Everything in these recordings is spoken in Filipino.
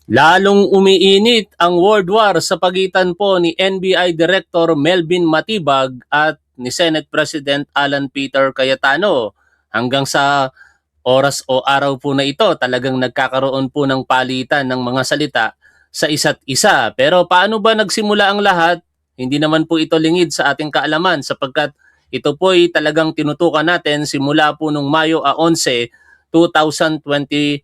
Lalong umiinit ang world war sa pagitan po ni NBI Director Melvin Matibag at ni Senate President Alan Peter Cayetano. Hanggang sa oras o araw po na ito, talagang nagkakaroon po ng palitan ng mga salita sa isa't isa. Pero paano ba nagsimula ang lahat? Hindi naman po ito lingid sa ating kaalaman sapagkat ito po ay talagang tinutukan natin simula po nung Mayo 11, 2026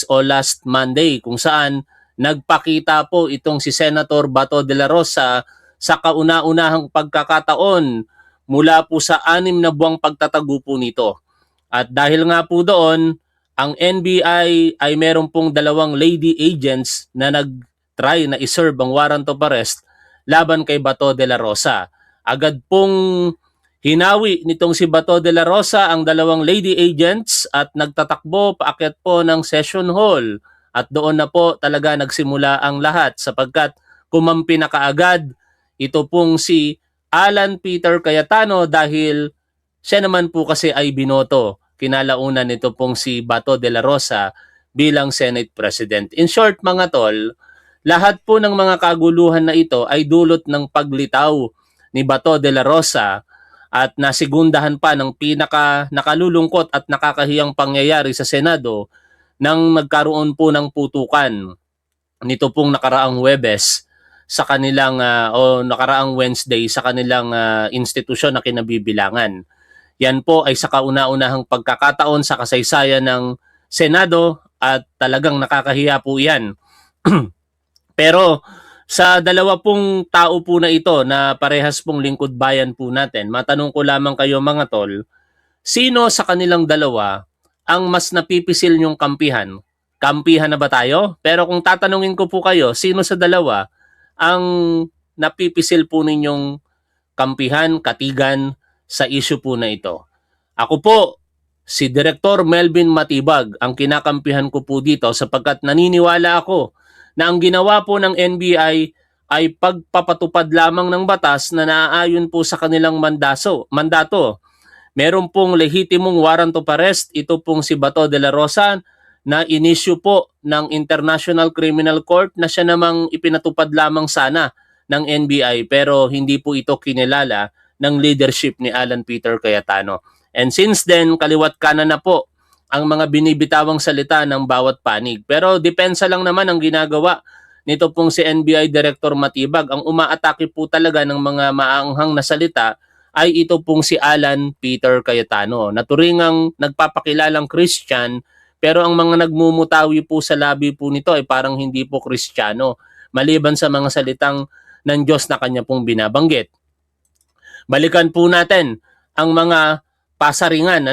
o last Monday kung saan nagpakita po itong si Senator Bato de la Rosa sa kauna-unahang pagkakataon mula po sa 6 na buwang pagtatagupo nito. At dahil nga po doon, ang NBI ay meron pong 2 lady agents na nag-try na iserve ang warrant of arrest laban kay Bato de la Rosa. Agad pong hinawi nitong si Bato de la Rosa ang 2 lady agents at nagtatakbo paakyat po ng session hall. At doon na po talaga nagsimula ang lahat sapagkat kumampi na kaagad ito pong si Alan Peter Cayetano dahil siya naman po kasi ay binoto kinalaunan nito pong si Bato de la Rosa bilang Senate President. In short mga tol, lahat po ng mga kaguluhan na ito ay dulot ng paglitaw ni Bato de la Rosa at nasigundahan pa ng pinaka nakalulungkot at nakakahiyang pangyayari sa Senado nang nagkaroon po ng putukan nito pong nakaraang Huwebes sa kanilang o nakaraang Wednesday sa kanilang institusyon na kinabibilangan. Yan po ay sa kauna-unahang pagkakataon sa kasaysayan ng Senado at talagang nakakahiya po yan. Pero sa 2 tao po na ito na parehas pong lingkod bayan po natin, matanong ko lamang kayo mga tol, sino sa kanilang dalawa ang mas napipisil niyong kampihan? Kampihan na ba tayo? Pero kung tatanungin ko po kayo, sino sa dalawa ang napipisil po ninyong kampihan, katigan sa issue po na ito? Ako po, si Director Melvin Matibag ang kinakampihan ko po dito sapagkat naniniwala ako na ang ginawa po ng NBI ay pagpapatupad lamang ng batas na naaayon po sa kanilang mandato. Meron pong lehitimong warrant of arrest, ito pong si Bato de la Rosa na inisyu po ng International Criminal Court na siya namang ipinatupad lamang sana ng NBI pero hindi po ito kinilala ng leadership ni Alan Peter Cayetano. And since then, kaliwat kanan na po ang mga binibitawang salita ng bawat panig. Pero depensa lang naman ang ginagawa nito pong si NBI Director Matibag. Ang umaatake po talaga ng mga maanghang na salita ay ito pong si Alan Peter Cayetano. Naturingang nagpapakilalang Christian pero ang mga nagmumutawi po sa labi po nito ay parang hindi po Kristiyano maliban sa mga salitang ng Diyos na kanya pong binabanggit. Balikan po natin ang mga pasaringan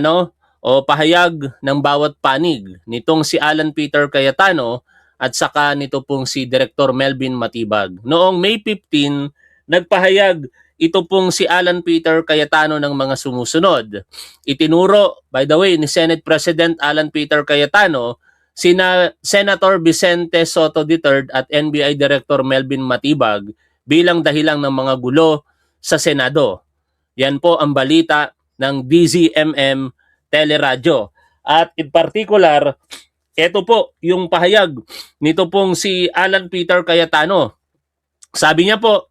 o pahayag ng bawat panig nitong si Alan Peter Cayetano at saka nito pong si Director Melvin Matibag. Noong May 15, nagpahayag ito pong si Alan Peter Cayetano ng mga sumusunod. Itinuro, by the way, ni Senate President Alan Peter Cayetano, sina Senator Vicente Soto III at NBI Director Melvin Matibag bilang dahilang ng mga gulo sa Senado. Yan po ang balita ng DZMM Teleradyo. At in particular, ito po yung pahayag nito pong si Alan Peter Cayetano. Sabi niya po,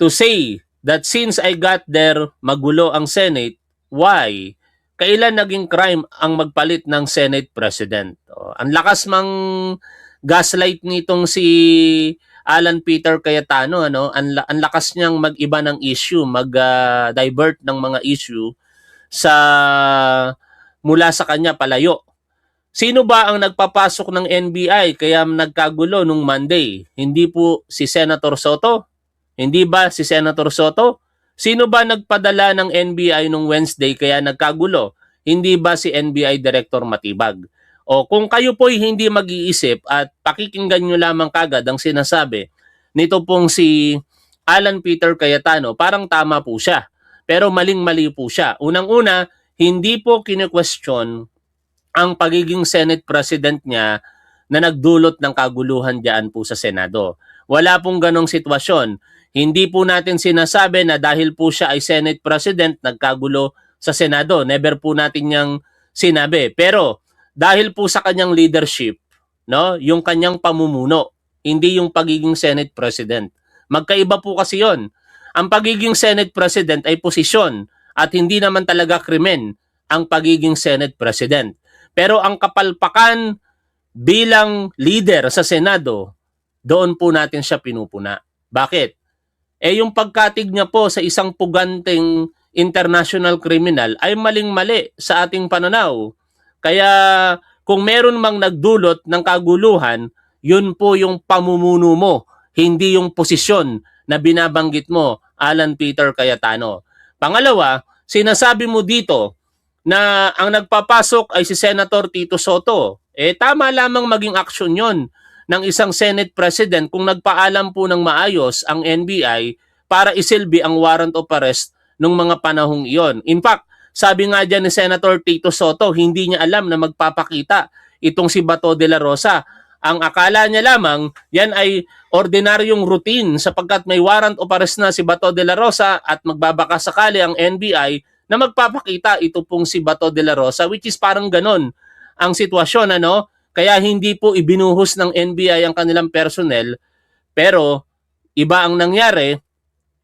to say that since I got there, magulo ang Senate, why? Kailan naging crime ang magpalit ng Senate President? Ang lakas mang gaslight nitong si Alan Peter Cayetano, ang lakas niyang mag-iba ng issue, mag-divert ng mga issue sa mula sa kanya palayo. Sino ba ang nagpapasok ng NBI kaya nagkagulo nung Monday? Hindi po si Senator Soto? Hindi ba si Senator Soto? Sino ba nagpadala ng NBI nung Wednesday kaya nagkagulo? Hindi ba si NBI Director Matibag? O kung kayo po'y hindi mag-iisip at pakikinggan nyo lamang kagad ang sinasabi nito pong si Alan Peter Cayetano, parang tama po siya. Pero maling-mali po siya. Unang-una, hindi po kine-question ang pagiging Senate President niya na nagdulot ng kaguluhan diyan po sa Senado. Wala pong ganong sitwasyon. Hindi po natin sinasabi na dahil po siya ay Senate President, nagkagulo sa Senado. Never po natin niyang sinabi. Pero dahil po sa kanyang leadership, no? Yung kanyang pamumuno, hindi yung pagiging Senate President. Magkaiba po kasi yon. Ang pagiging Senate President ay posisyon at hindi naman talaga krimen ang pagiging Senate President. Pero ang kapalpakan bilang leader sa Senado, doon po natin siya pinupuna. Bakit? Yung pagkatig niya po sa isang puganting international criminal ay maling-mali sa ating pananaw. Kaya kung meron mang nagdulot ng kaguluhan, yun po yung pamumuno mo, hindi yung posisyon na binabanggit mo, Alan Peter Cayetano. Pangalawa, sinasabi mo dito na ang nagpapasok ay si Senator Tito Soto. Tama lamang maging aksyon yon ng isang Senate President kung nagpaalam po ng maayos ang NBI para isilbi ang warrant of arrest nung mga panahong iyon. In fact, sabi nga dyan ni Senator Tito Soto, hindi niya alam na magpapakita itong si Bato de la Rosa. Ang akala niya lamang, yan ay ordinaryong routine sapagkat may warrant of arrest na si Bato de la Rosa at magbabaka sakali ang NBI na magpapakita ito pong si Bato de la Rosa, which is parang ganon ang sitwasyon, ano? Kaya hindi po ibinuhos ng NBI ang kanilang personnel, pero iba ang nangyari,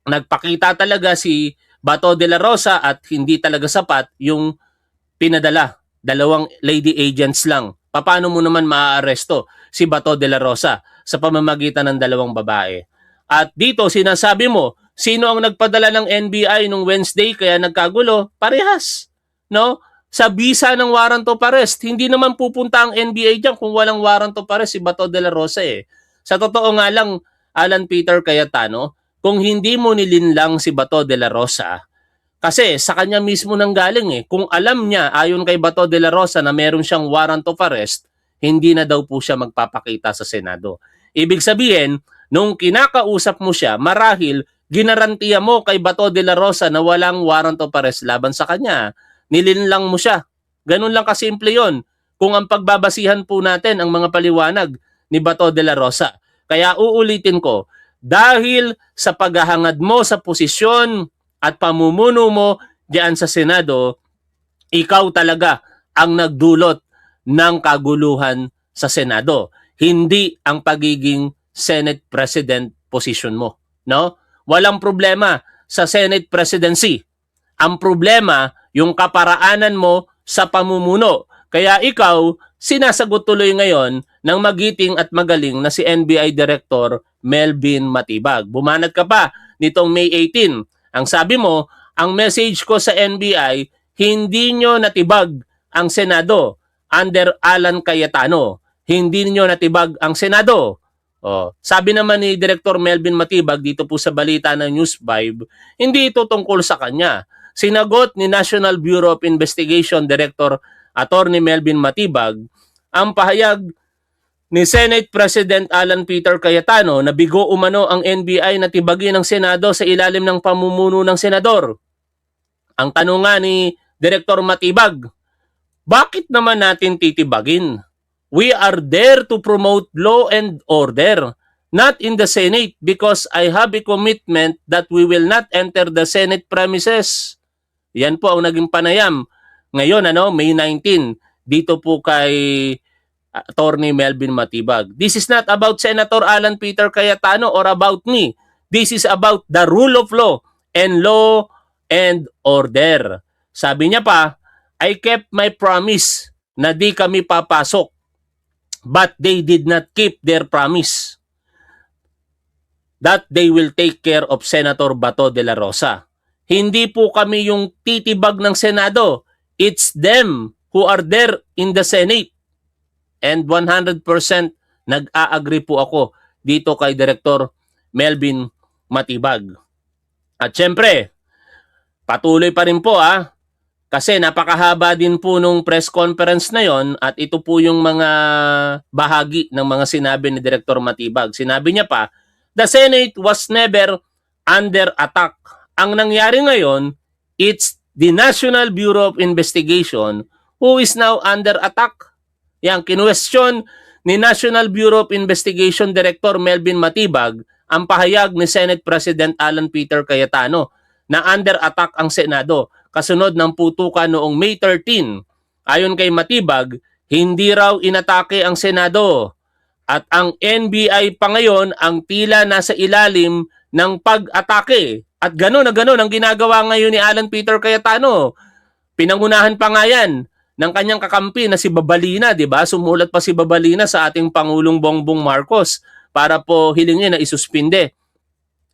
nagpakita talaga si Bato de la Rosa at hindi talaga sapat yung pinadala. Dalawang lady agents lang. Paano mo naman maaaresto si Bato de la Rosa sa pamamagitan ng dalawang babae? At dito sinasabi mo, sino ang nagpadala ng NBI nung Wednesday kaya nagkagulo? Parehas, no? Sa visa ng warrant of arrest, hindi naman pupunta ang NBI diyan kung walang warrant of arrest si Bato de la Rosa eh. Sa totoo nga lang, Alan Peter Cayetano, kung hindi mo nilinlang si Bato de la Rosa, kasi sa kanya mismo nang galing eh. Kung alam niya, ayon kay Bato de la Rosa, na meron siyang warrant of arrest, hindi na daw po siya magpapakita sa Senado. Ibig sabihin, nung kinakausap mo siya, marahil ginarantiya mo kay Bato de la Rosa na walang warrant of arrest laban sa kanya. Nilinlang mo siya. Ganun lang kasimple yon. Kung ang pagbabasihan po natin ang mga paliwanag ni Bato de la Rosa. Kaya uulitin ko, dahil sa paghahangad mo sa posisyon at pamumuno mo diyan sa Senado, ikaw talaga ang nagdulot ng kaguluhan sa Senado. Hindi ang pagiging Senate President position mo. No? Walang problema sa Senate presidency. Ang problema, yung kaparaanan mo sa pamumuno. Kaya ikaw, sinasagot tuloy ngayon ng magiting at magaling na si NBI Director Melvin Matibag. Bumanat ka pa nitong May 18. Ang sabi mo, ang message ko sa NBI, hindi nyo natibag ang Senado under Alan Cayetano. Hindi nyo natibag ang Senado. Sabi naman ni Director Melvin Matibag dito po sa balita ng News 5, hindi ito tungkol sa kanya. Sinagot ni National Bureau of Investigation Director Attorney Melvin Matibag ang pahayag ni Senate President Alan Peter Cayetano na bigo umano ang NBI na tibagin ng Senado sa ilalim ng pamumuno ng senador. Ang tanong nga ni Director Matibag, bakit naman natin titibagin? We are there to promote law and order, not in the Senate because I have a commitment that we will not enter the Senate premises. Yan po ang naging panayam. Ngayon, May 19, dito po kay Attorney Melvin Matibag. This is not about Senator Alan Peter Cayetano or about me. This is about the rule of law and order. Sabi niya pa, I kept my promise na di kami papasok. But they did not keep their promise that they will take care of Senator Bato de la Rosa. Hindi po kami yung titibag ng Senado. It's them who are there in the Senate. And 100% nag-a-agree po ako dito kay Director Melvin Matibag. At syempre, patuloy pa rin po kasi napakahaba din po nung press conference na yon at ito po yung mga bahagi ng mga sinabi ni Director Matibag. Sinabi niya pa, the Senate was never under attack. Ang nangyari ngayon, it's the National Bureau of Investigation who is now under attack. Yang kinwestiyon ni National Bureau of Investigation Director Melvin Matibag ang pahayag ni Senate President Alan Peter Cayetano na under attack ang Senado kasunod ng putukan noong May 13. Ayon kay Matibag, hindi raw inatake ang Senado. At ang NBI pa ngayon ang tila nasa ilalim ng pag-atake. At gano'n na gano'n ang ginagawa ngayon ni Alan Peter Cayetano. Pinangunahan pa nga yan ng kanyang kakampi na si Babalina, di ba? Sumulat pa si Babalina sa ating Pangulong Bongbong Marcos para po hilingin na isuspinde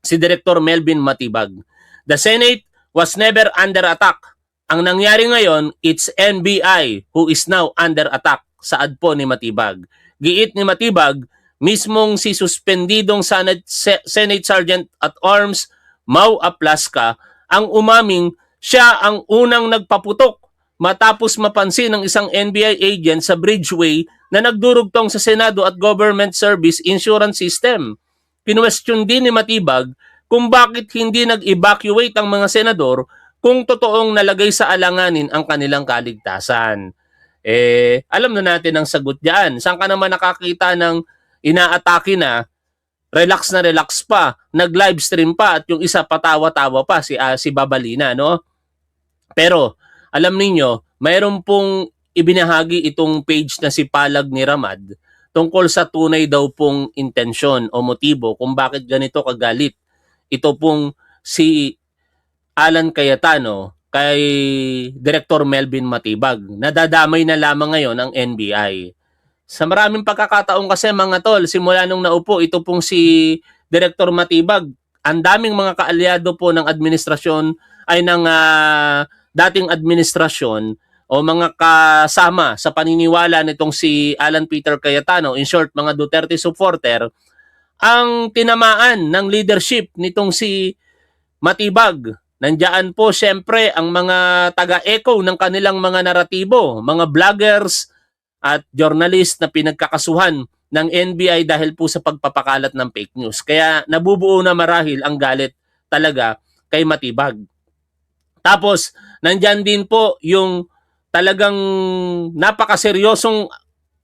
si Director Melvin Matibag. The Senate was never under attack. Ang nangyari ngayon, it's NBI who is now under attack, saad po ni Matibag. Giit ni Matibag, mismong si suspendidong Senate Sergeant at Arms Mau Aplaska ang umaming siya ang unang nagpaputok matapos mapansin ng isang NBI agent sa bridgeway na nagdurugtong sa Senado at Government Service Insurance System. Kinwestiyon din ni Matibag kung bakit hindi nag-evacuate ang mga senador kung totoong nalagay sa alanganin ang kanilang kaligtasan. Alam na natin ang sagot diyan. Saan ka naman nakakita ng inaatake na relax pa, nag-livestream pa at yung isa patawa-tawa pa si Babalina, no? Pero alam niyo, mayroon pong ibinahagi itong page na si Palag ni Ramad tungkol sa tunay daw pong intensyon o motibo kung bakit ganito kagalit ito pong si Alan Cayetano kay Director Melvin Matibag. Nadadamay na lamang ngayon ang NBI. Sa maraming pagkakataon kasi mga tol, simula nung naupo ito pong si Director Matibag, ang daming mga kaalyado po ng administrasyon ay ng dating administrasyon o mga kasama sa paniniwala nitong si Alan Peter Cayetano, in short mga Duterte supporter, ang tinamaan ng leadership nitong si Matibag. Nandiyan po siyempre ang mga taga-echo ng kanilang mga naratibo, mga vloggers at journalist na pinagkakasuhan ng NBI dahil po sa pagpapakalat ng fake news. Kaya nabubuo na marahil ang galit talaga kay Matibag. Tapos, nandiyan din po yung talagang napakaseryosong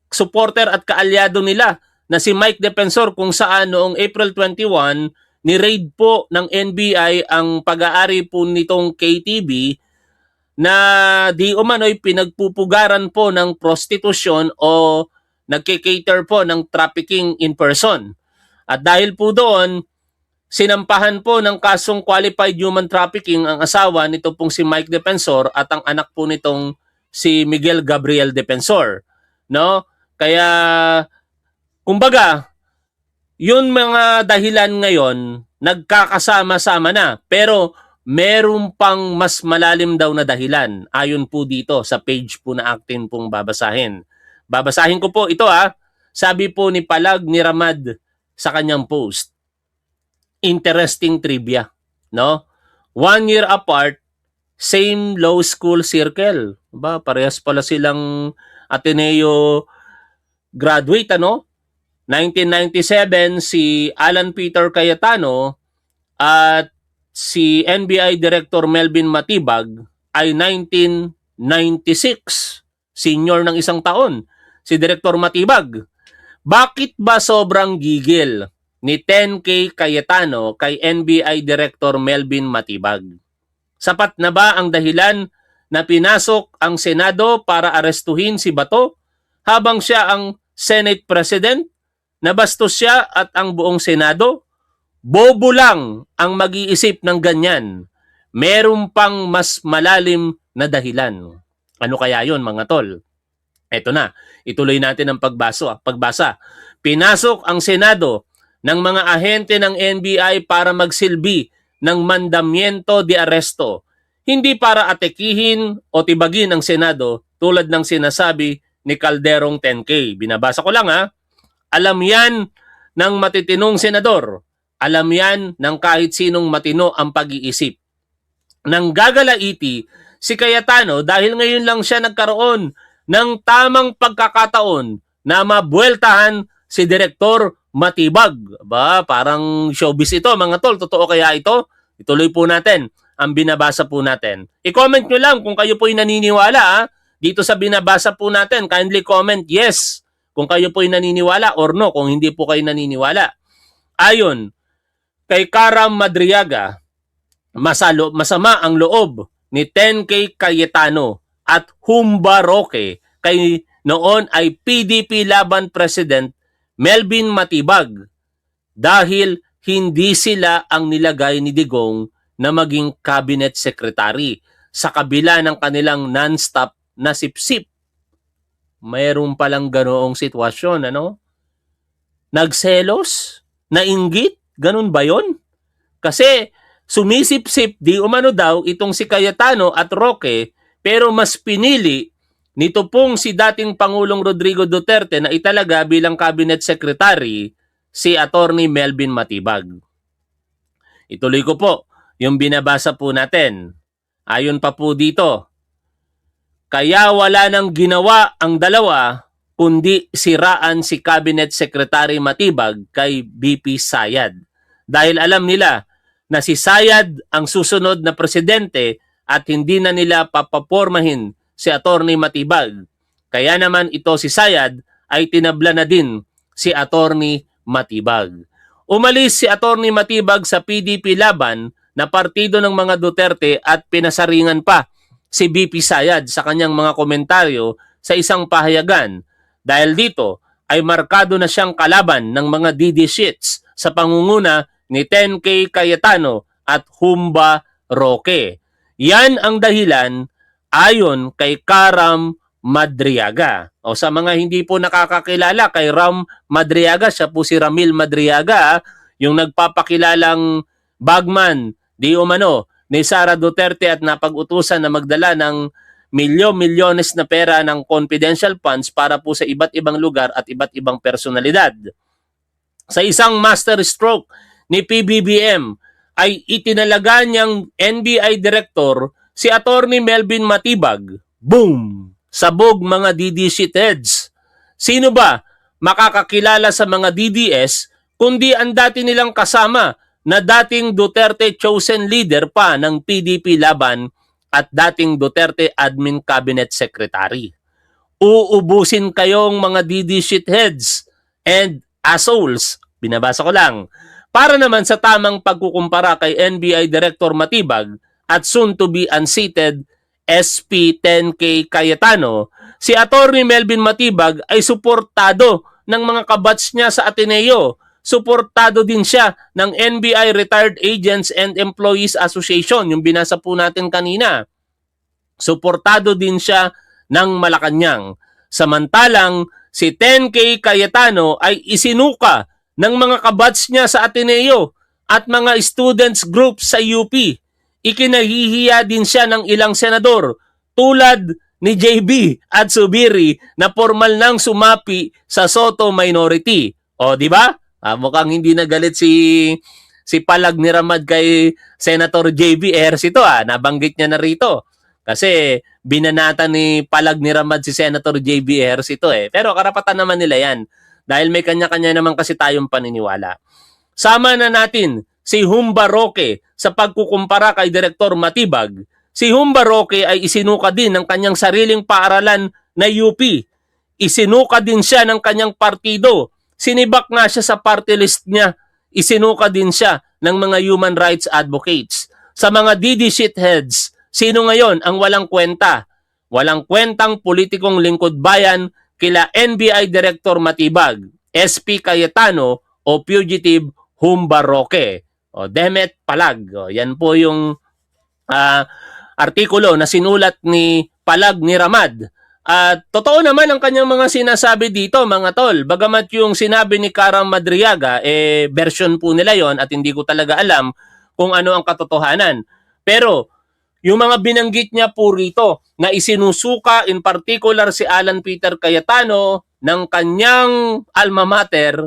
supporter at kaalyado nila na si Mike Defensor kung saan noong April 21, ni-raid po ng NBI ang pag-aari po nitong KTV na di umano'y pinagpupugaran po ng prostitusyon o nagke-cater po ng trafficking in person. At dahil po doon, sinampahan po ng kasong qualified human trafficking ang asawa nito pong si Mike Defensor at ang anak po nitong si Miguel Gabriel Defensor. No? Kaya, kumbaga, yun mga dahilan ngayon, nagkakasama-sama na. Pero meron pang mas malalim daw na dahilan. Ayon po dito sa page po na akin pong babasahin. Babasahin ko po ito Sabi po ni Palag ni Ramad sa kanyang post. Interesting trivia. No? 1 year apart, same law school circle. Parehas pala silang Ateneo graduate, 1997 si Alan Peter Cayetano at si NBI Director Melvin Matibag ay 1996. Senior ng isang taon si Director Matibag. Bakit ba sobrang gigil ni 10K Cayetano kay NBI Director Melvin Matibag? Sapat na ba ang dahilan na pinasok ang Senado para arestuhin si Bato habang siya ang Senate President? Nabastos siya at ang buong Senado? Bobo lang ang mag-iisip ng ganyan. Meron pang mas malalim na dahilan. Ano kaya yon mga tol? Eto na, ituloy natin ang pagbasa. Pinasok ang Senado ng mga ahente ng NBI para magsilbi ng mandamiento de aresto. Hindi para atekihin o tibagin ang Senado tulad ng sinasabi ni Calderong 10K. Binabasa ko lang Alam yan ng matitinong senador. Alam yan ng kahit sinong matino ang pag-iisip. Nang gagalaiti si Cayetano dahil ngayon lang siya nagkaroon ng tamang pagkakataon na mabueltahan si Direktor Matibag. Parang showbiz ito mga tol. Totoo kaya ito? Ituloy po natin ang binabasa po natin. I-comment nyo lang kung kayo po'y naniniwala dito sa binabasa po natin. Kindly comment yes kung kayo po'y naniniwala or no kung hindi po kayo naniniwala. Ayon kay Karam Madriaga, masama ang loob ni 10K Cayetano at Humba Roque kay noon ay PDP Laban President Melvin Matibag dahil hindi sila ang nilagay ni Digong na maging cabinet secretary sa kabila ng kanilang non-stop na sipsip. Mayroon palang ganoong sitwasyon, ano? Nagselos? Nainggit? Ganun ba yon? Kasi sumisip-sip di umano daw itong si Cayetano at Roque, pero mas pinili nito pong si dating Pangulong Rodrigo Duterte na italaga bilang cabinet secretary si Attorney Melvin Matibag. Ituloy ko po yung binabasa po natin. Ayon pa po dito, kaya wala nang ginawa ang dalawa kundi siraan si Cabinet Secretary Matibag kay BP Sayad. Dahil alam nila na si Sayad ang susunod na presidente at hindi na nila papapormahin si Attorney Matibag. Kaya naman ito si Sayad ay tinabla na din si Attorney Matibag. Umalis si Attorney Matibag sa PDP Laban na partido ng mga Duterte at pinasaringan pa si BP Sayad sa kanyang mga komentaryo sa isang pahayagan. Dahil dito ay markado na siyang kalaban ng mga DD Sheets sa pangunguna ni 10K Cayetano at Humba Roque. Yan ang dahilan ayon kay Karam Madriaga. O sa mga hindi po nakakakilala kay Ram Madriaga, siya po si Ramil Madriaga, yung nagpapakilalang bagman di umano ni Sara Duterte at napag-utusan na magdala ng milyon-milyones na pera ng confidential funds para po sa iba't ibang lugar at iba't ibang personalidad. Sa isang master stroke ni PBBM ay itinalaga niyang NBI Director si Attorney Melvin Matibag. Boom! Sabog mga DD shitheads. Sino ba makakakilala sa mga DDS kundi ang dati nilang kasama na dating Duterte chosen leader pa ng PDP Laban at dating Duterte Admin Cabinet Secretary. Uubusin kayong mga DD shitheads and assholes. Binabasa ko lang. Para naman sa tamang pagkukumpara kay NBI Director Matibag at soon to be unseated SP 10K Cayetano, si Attorney Melvin Matibag ay suportado ng mga kabats niya sa Ateneo. Suportado din siya ng NBI Retired Agents and Employees Association, yung binasa po natin kanina. Suportado din siya ng Malacanang. Samantalang si 10K Cayetano ay isinuka ng mga kabats niya sa Ateneo at mga students group sa UP. Ikinahihiya din siya ng ilang senador tulad ni JB at Subiri na formal nang sumapi sa Soto minority. O, di ba? Mukhang hindi nagalit si Palag ni Ramad kay Senator JB Ejercito. Nabanggit niya na rito. Kasi binanata ni Palag ni Ramad si Senator JB Ejercito Pero karapatan naman nila yan. Dahil may kanya-kanya naman kasi tayong paniniwala. Sama na natin si Humba Roque sa pagkukumpara kay Direktor Matibag. Si Humba Roque ay isinuka din ng kanyang sariling paaralan na UP. Isinuka din siya ng kanyang partido. Sinibak nga siya sa party list niya. Isinuka din siya ng mga human rights advocates. Sa mga DD shitheads, sino ngayon ang walang kwenta? Walang kwentang politikong lingkod bayan kila NBI Director Matibag, SP Cayetano o fugitive Humba Roque. O Demet Palag. O, yan po yung artikulo na sinulat ni Palag ni Ramad. At totoo naman ang kanyang mga sinasabi dito, mga tol. Bagamat yung sinabi ni Karam Madriaga, version po nila yon at hindi ko talaga alam kung ano ang katotohanan. Pero yung mga binanggit niya po rito na isinusuka in particular si Alan Peter Cayetano ng kanyang alma mater,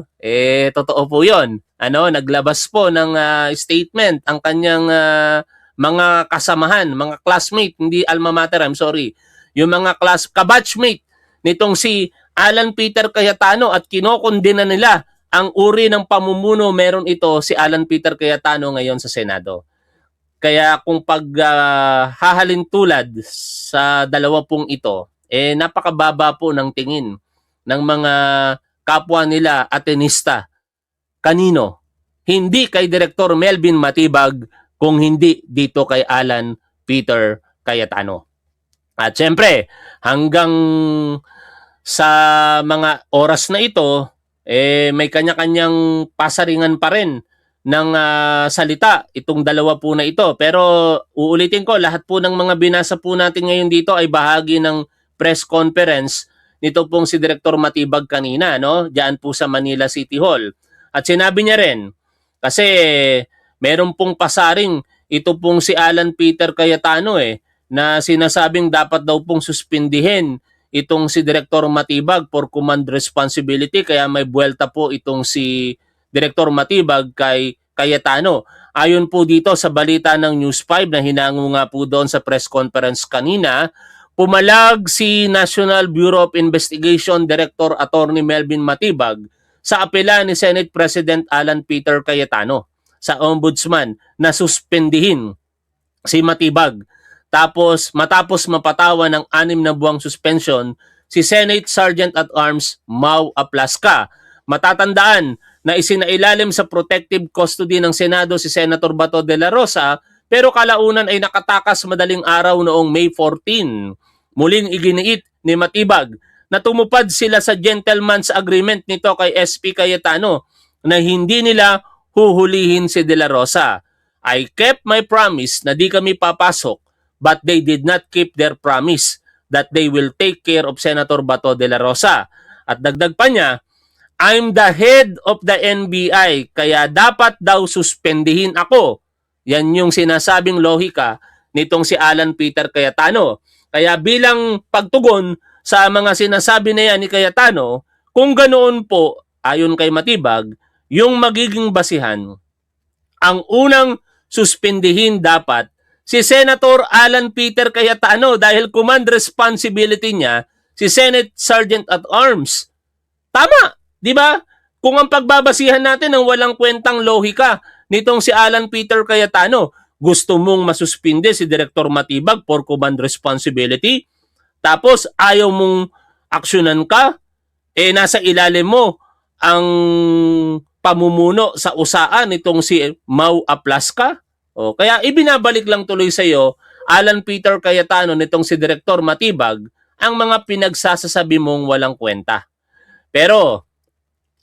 totoo po yon. Naglabas po ng statement ang kanyang mga kasamahan, mga classmate, hindi alma mater, I'm sorry. Yung mga kabatchmate nitong si Alan Peter Cayetano at kinokondena nila ang uri ng pamumuno meron ito si Alan Peter Cayetano ngayon sa Senado. Kaya kung hahalin tulad sa dalawa pong ito, napakababa po ng tingin ng mga kapwa nila Atenista. Kanino? Hindi kay Direktor Melvin Matibag, kung hindi dito kay Alan Peter Cayetano. At syempre, hanggang sa mga oras na ito, may kanya-kanyang pasaringan pa rin ng salita itong dalawa po na ito. Pero uulitin ko, lahat po ng mga binasa po natin ngayon dito ay bahagi ng press conference nito pong si Direktor Matibag kanina, no? Diyan po sa Manila City Hall. At sinabi niya rin, kasi meron pong pasaring ito pong si Alan Peter Cayetano na sinasabing dapat daw pong suspindihin itong si Direktor Matibag for command responsibility, kaya may buwelta po itong si Direktor Matibag kay Cayetano. Ayon po dito sa balita ng News 5 na hinango nga po doon sa press conference kanina, pumalag si National Bureau of Investigation Director Attorney Melvin Matibag sa apela ni Senate President Alan Peter Cayetano sa Ombudsman na suspendihin si Matibag. Tapos matapos mapatawan ng 6 na buwang suspension si Senate Sergeant at Arms Mau Aplasca. Matatandaan na isinailalim sa protective custody ng Senado si Senator Bato de la Rosa, pero kalaunan ay nakatakas madaling araw noong May 14. Muling iginiit ni Matibag na tumupad sila sa gentleman's agreement nito kay SP Cayetano na hindi nila huhulihin si de la Rosa. I kept my promise na di kami papasok, but they did not keep their promise that they will take care of Senator Bato de la Rosa. At dagdag pa niya, I'm the head of the NBI, kaya dapat daw suspendihin ako. Yan yung sinasabing lohika nitong si Alan Peter Cayetano. Kaya bilang pagtugon sa mga sinasabi na yan ni Cayetano, kung ganoon po, ayon kay Matibag, yung magiging basihan, ang unang suspendihin dapat si Senator Alan Peter Cayetano dahil command responsibility niya si Senate Sergeant at Arms. Tama, di ba? Kung ang pagbabasihan natin ng walang kwentang lohika nitong si Alan Peter Cayetano, gusto mong masuspinde si Director Matibag for command responsibility, tapos ayaw mong aksyonan ka, nasa ilalim mo ang pamumuno sa usaan nitong si Mau Aplasca. Kaya ibinabalik lang tuloy sa iyo, Alan Peter Cayetano, nitong si Direktor Matibag, ang mga pinagsasasabi mong walang kwenta. Pero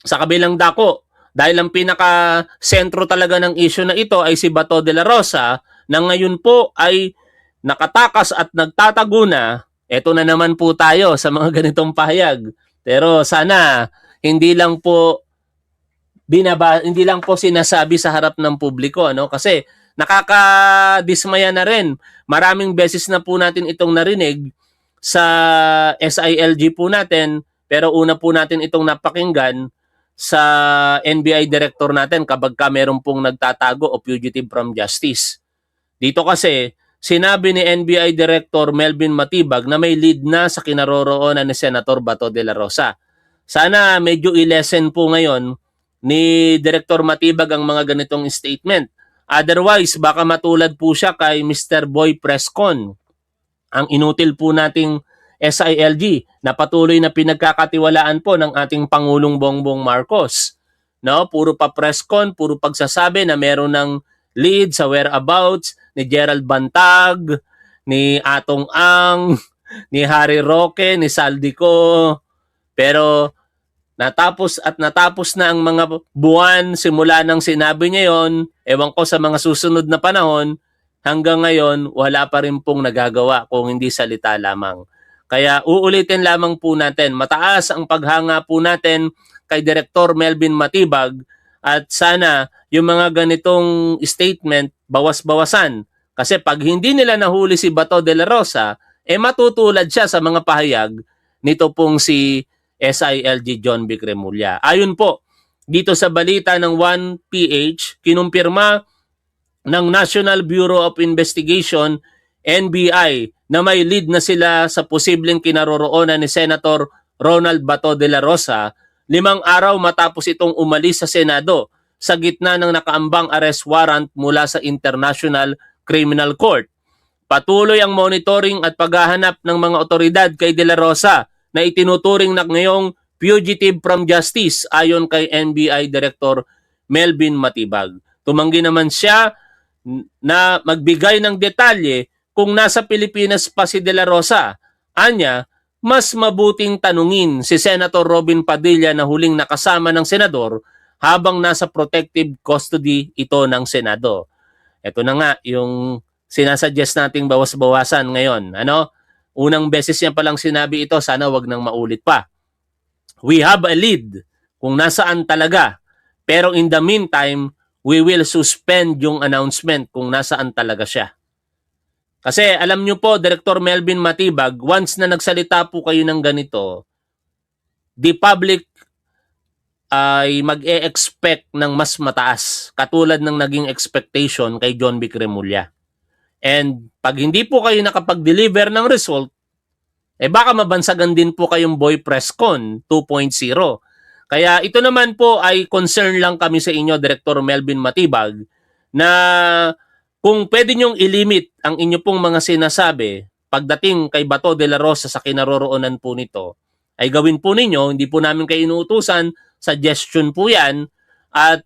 sa kabilang dako, dahil ang pinaka-sentro talaga ng issue na ito ay si Bato de la Rosa, na ngayon po ay nakatakas at nagtatago na, eto na naman po tayo sa mga ganitong pahayag. Pero sana hindi lang po sinasabi sa harap ng publiko, ano? Kasi nakakadismaya na rin. Maraming beses na po natin itong narinig sa SILG po natin, pero una po natin itong napakinggan sa NBI director natin kapag meron pong nagtatago o fugitive from justice. Dito kasi, sinabi ni NBI Director Melvin Matibag na may lead na sa kinaroroonan ni Senator Bato de la Rosa. Sana medyo i-lessen po ngayon ni Director Matibag ang mga ganitong statement. Otherwise, baka matulad po siya kay Mr. Boy Prescon, ang inutil po nating SILG na patuloy na pinagkakatiwalaan po ng ating Pangulong Bongbong Marcos. No, puro pa Prescon, puro pagsasabi na meron ng lead sa whereabouts ni Gerald Bantag, ni Atong Ang, ni Harry Roque, ni Saldico. Pero natapos na ang mga buwan simula nang sinabi niya yon. Ewan ko sa mga susunod na panahon, hanggang ngayon wala pa rin pong nagagawa kung hindi salita lamang. Kaya uulitin lamang po natin, mataas ang paghanga po natin kay Director Melvin Matibag at sana yung mga ganitong statement bawas-bawasan. Kasi pag hindi nila nahuli si Bato de la Rosa, matutulad siya sa mga pahayag nito pong si SILG John Vic Remulla. Ayon po, dito sa balita ng 1PH, kinumpirma ng National Bureau of Investigation, NBI, na may lead na sila sa posibleng kinaroroonan ni Senator Ronald Bato de la Rosa 5 araw matapos itong umalis sa Senado sa gitna ng nakaambang arrest warrant mula sa International Criminal Court. Patuloy ang monitoring at paghahanap ng mga otoridad kay de la Rosa na itinuturing na ngayong fugitive from justice ayon kay NBI Director Melvin Matibag. Tumanggi naman siya na magbigay ng detalye kung nasa Pilipinas pa si de la Rosa. Anya, mas mabuting tanungin si Senator Robin Padilla na huling nakasama ng senador habang nasa protective custody ito ng Senado. Ito na nga yung sinasuggest nating bawas-bawasan ngayon. Ano? Unang beses niya palang sinabi ito, sana wag nang maulit pa. We have a lead kung nasaan talaga. Pero in the meantime, we will suspend yung announcement kung nasaan talaga siya. Kasi alam nyo po, Director Melvin Matibag, once na nagsalita po kayo ng ganito, the public ay mag-e-expect ng mas mataas, katulad ng naging expectation kay John Vic Remulla. And pag hindi po kayo nakapag-deliver ng result, baka mabansagan din po kayong Boy Presscon 2.0. Kaya ito naman po ay concern lang kami sa inyo, Director Melvin Matibag, na kung pwede nyong ilimit ang inyo pong mga sinasabi pagdating kay Bato de la Rosa sa kinaroroonan po nito, ay gawin po ninyo, hindi po namin kayo inuutusan, suggestion po yan, at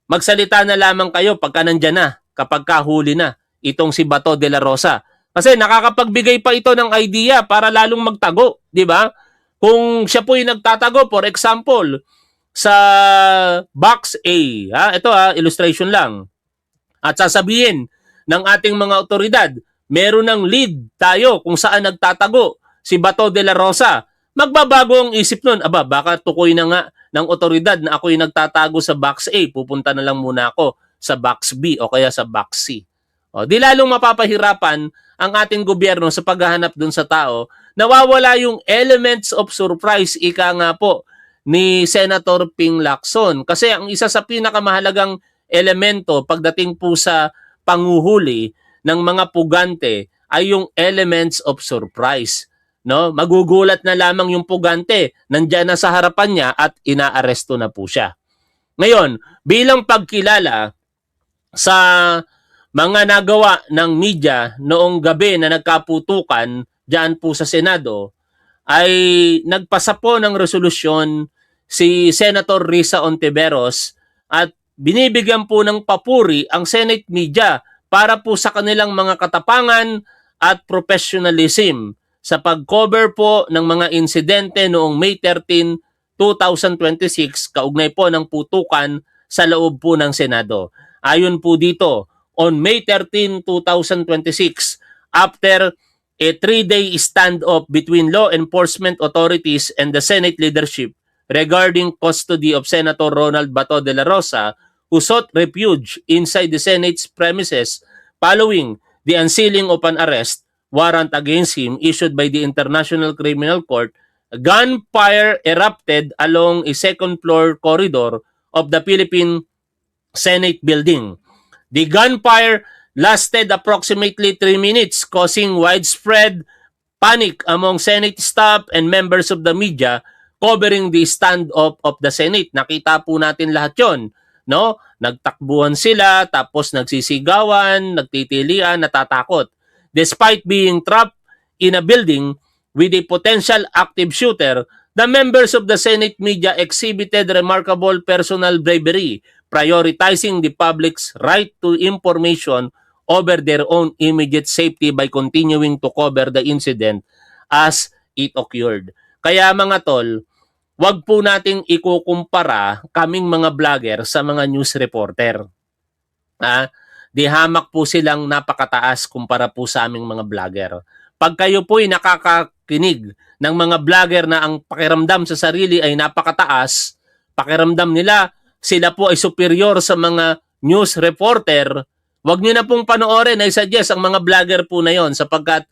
magsalita na lamang kayo pagka nandyan na, kapag kahuli na itong si Bato de la Rosa. Kasi nakakapagbigay pa ito ng idea para lalong magtago, di ba? Kung siya po yung nagtatago, for example, sa box A, ito illustration lang, at sasabihin ng ating mga otoridad, meron ng lead tayo kung saan nagtatago si Bato de la Rosa. Magbabago ang isip nun, baka tukoy na nga ng otoridad na ako yung nagtatago sa box A, pupunta na lang muna ako sa box B o kaya sa box C. Di lalong mapapahirapan ang ating gobyerno sa paghahanap dun sa tao, nawawala yung elements of surprise, ika nga po ni Senator Ping Lacson. Kasi ang isa sa pinakamahalagang elemento pagdating po sa panguhuli ng mga pugante ay yung elements of surprise. No? Magugulat na lamang yung pugante, nandiyan na sa harapan niya at inaaresto na po siya. Ngayon, bilang pagkilala sa mga nagawa ng media noong gabi na nagkaputukan diyan po sa Senado, ay nagpasa po ng resolusyon si Senator Risa Ontiveros at binibigyan po ng papuri ang Senate media para po sa kanilang mga katapangan at professionalism sa pag-cover po ng mga insidente noong May 13, 2026 kaugnay po ng putukan sa loob po ng Senado. Ayon po dito, on May 13, 2026, after a 3-day standoff between law enforcement authorities and the Senate leadership regarding custody of Senator Ronald Bato de la Rosa, who sought refuge inside the Senate's premises following the unsealing of an arrest warrant against him issued by the International Criminal Court, gunfire erupted along a second-floor corridor of the Philippine Senate building. The gunfire lasted approximately 3 minutes, causing widespread panic among Senate staff and members of the media covering the standoff of the Senate. Nakita po natin lahat yon, no? Nagtakbuhan sila, tapos nagsisigawan, nagtitilian, natatakot. Despite being trapped in a building with a potential active shooter, the members of the Senate media exhibited remarkable personal bravery, prioritizing the public's right to information over their own immediate safety by continuing to cover the incident as it occurred. Kaya mga tol, wag po nating ikukumpara kaming mga vlogger sa mga news reporter. Di hamak po silang napakataas kumpara po sa aming mga vlogger. Pag kayo po'y nakakakinig ng mga vlogger na ang pakiramdam sa sarili ay napakataas, pakiramdam nila sila po ay superior sa mga news reporter, wag nyo na pong panoorin, ay suggest ang mga vlogger po na yon sapagkat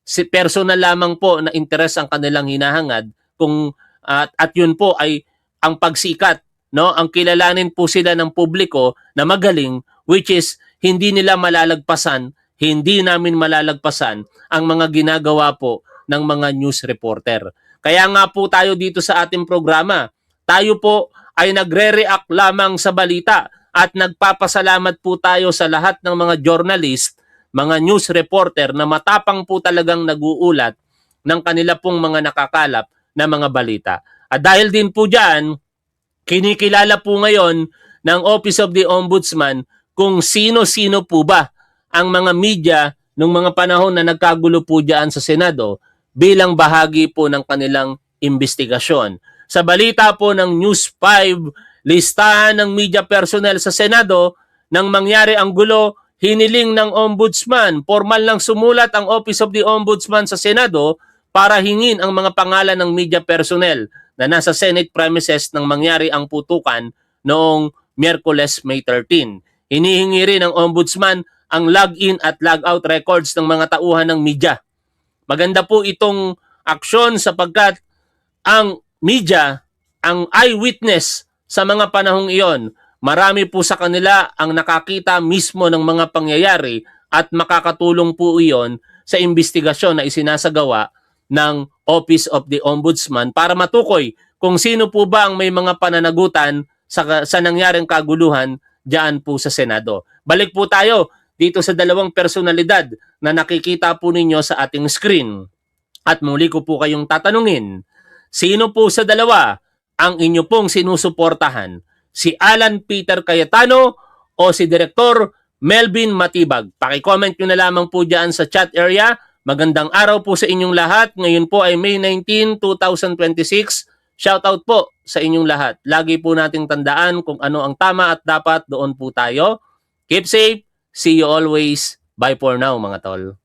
si personal lamang po na interest ang kanilang hinahangad kung at yun po ay ang pagsikat, no? Ang kilalanin po sila ng publiko na magaling, which is hindi nila malalagpasan, hindi namin malalagpasan ang mga ginagawa po ng mga news reporter. Kaya nga po tayo dito sa ating programa, tayo po ay nagre-react lamang sa balita at nagpapasalamat po tayo sa lahat ng mga journalist, mga news reporter na matapang po talagang nag-uulat ng kanila pong mga nakakalap na mga balita. At dahil din po dyan, kinikilala po ngayon ng Office of the Ombudsman kung sino-sino po ba ang mga media nung mga panahon na nagkagulo po dyan sa Senado bilang bahagi po ng kanilang investigasyon. Sa balita po ng News 5, listahan ng media personnel sa Senado nang mangyari ang gulo, hiniling ng Ombudsman. Formal lang sumulat ang Office of the Ombudsman sa Senado para hingin ang mga pangalan ng media personnel na nasa Senate premises nang mangyari ang putukan noong Miyerkules, May 13. Hinihingi rin ng Ombudsman ang log-in at log-out records ng mga tauhan ng media. Maganda po itong aksyon sapagkat ang media, ang eyewitness sa mga panahong iyon, marami po sa kanila ang nakakita mismo ng mga pangyayari at makakatulong po iyon sa investigasyon na isinasagawa ng Office of the Ombudsman para matukoy kung sino po ba ang may mga pananagutan sa nangyaring kaguluhan diyan po sa Senado. Balik po tayo dito sa dalawang personalidad na nakikita po ninyo sa ating screen. At muli ko po kayong tatanungin, sino po sa dalawa ang inyo pong sinusuportahan? Si Alan Peter Cayetano o si Direktor Melvin Matibag? Paki-comment nyo na lamang po dyan sa chat area. Magandang araw po sa inyong lahat. Ngayon po ay May 19, 2026. Shoutout po sa inyong lahat. Lagi po nating tandaan kung ano ang tama at dapat, doon po tayo. Keep safe. See you always. Bye for now mga tol.